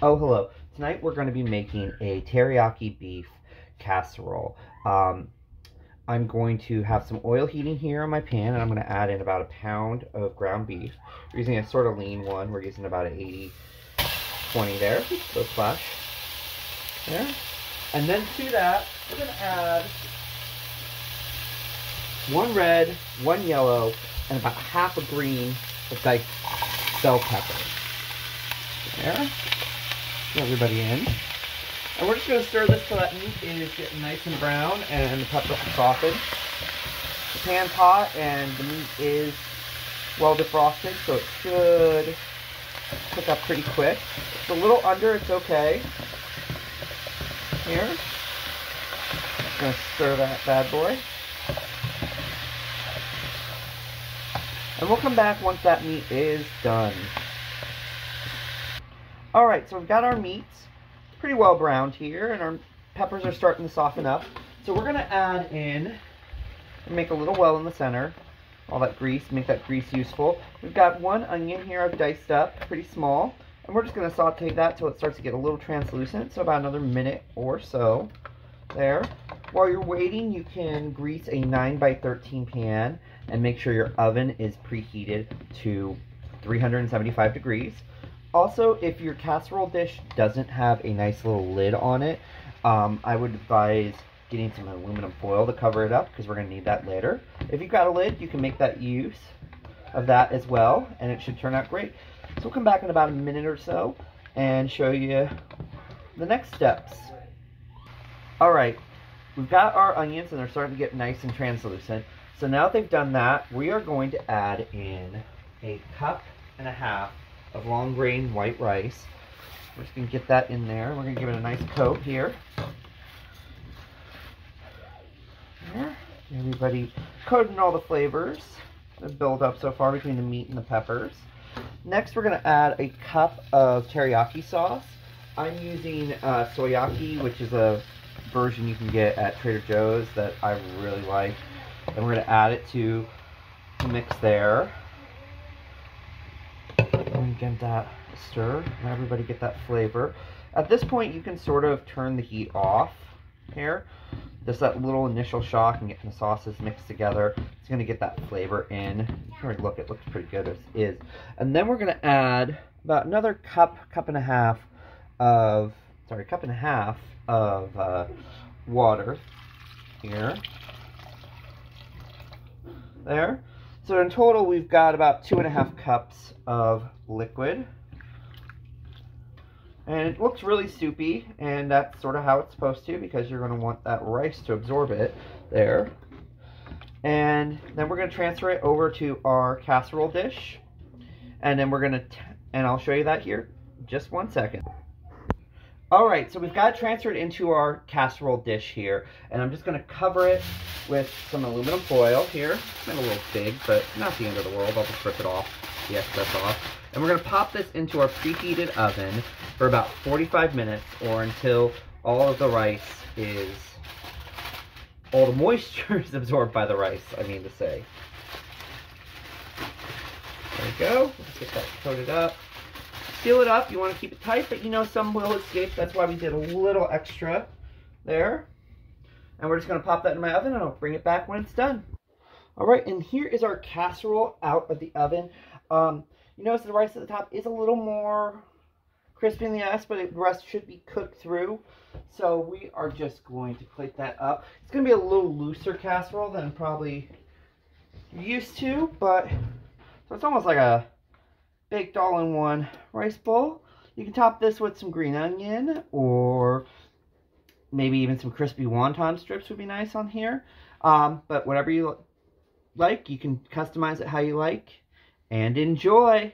Oh, hello. Tonight we're going to be making a teriyaki beef casserole. I'm going to have some oil heating here on my pan, and I'm going to add in about a pound of ground beef. We're using a sort of lean one. We're using about an 80-20 there. So splash. There. And then to that, we're going to add one red, one yellow, and about half a green of diced bell pepper. There. Get everybody in. And we're just going to stir this till that meat is getting nice and brown and the peppers are softened. The pan's hot and the meat is well defrosted, so it should cook up pretty quick. If it's a little under, it's okay. Here. Just going to stir that bad boy. And we'll come back once that meat is done. Alright, so we've got our meats pretty well browned here, and our peppers are starting to soften up. So we're going to add in, and make a little well in the center, all that grease, make that grease useful. We've got one onion here I've diced up, pretty small, and we're just going to saute that till it starts to get a little translucent, so about another minute or so. There. While you're waiting, you can grease a 9x13 pan, and make sure your oven is preheated to 375 degrees. Also, if your casserole dish doesn't have a nice little lid on it, I would advise getting some aluminum foil to cover it up, because we're going to need that later. If you've got a lid, you can make that use of that as well, and it should turn out great. So we'll come back in about a minute or so and show you the next steps. Alright, we've got our onions, and they're starting to get nice and translucent. So now that they've done that, we are going to add in a cup and a half of long grain white rice. We're just going to get that in there. We're going to give it a nice coat here. There. Everybody coating all the flavors that build up so far between the meat and the peppers. Next, we're going to add a cup of teriyaki sauce. I'm using Soyaki, which is a version you can get at Trader Joe's that I really like. And we're going to add it to the mix there. And get that stir, and everybody get that flavor. At this point, you can sort of turn the heat off here. Just that little initial shock and getting the sauces mixed together. It's going to get that flavor in. Already look, it looks pretty good as is. And then we're going to add about another cup and a half of water here. There. So in total, we've got about 2.5 cups of liquid. And it looks really soupy, and that's sort of how it's supposed to, because you're going to want that rice to absorb it there. And then we're going to transfer it over to our casserole dish. And then we're going to, and I'll show you that here in just 1 second. Alright, so we've got it transferred into our casserole dish here, and I'm just going to cover it with some aluminum foil here. It's been a little big, but not the end of the world. I'll just rip it off, the excess off. And we're going to pop this into our preheated oven for about 45 minutes, or until all of the rice is, all the moisture is absorbed by the rice, I mean to say. There we go. Let's get that coated up. Seal it up. You want to keep it tight, but you know some will escape. That's why we did a little extra there. And we're just going to pop that in my oven, and I'll bring it back when it's done. Alright, and here is our casserole out of the oven. You notice the rice at the top is a little more crispy in the ass, but the rest should be cooked through. So we are just going to plate that up. It's going to be a little looser casserole than I'm probably used to, but so it's almost like a baked all-in-one rice bowl. You can top this with some green onion, or maybe even some crispy wonton strips would be nice on here. But whatever you like, you can customize it how you like. And enjoy!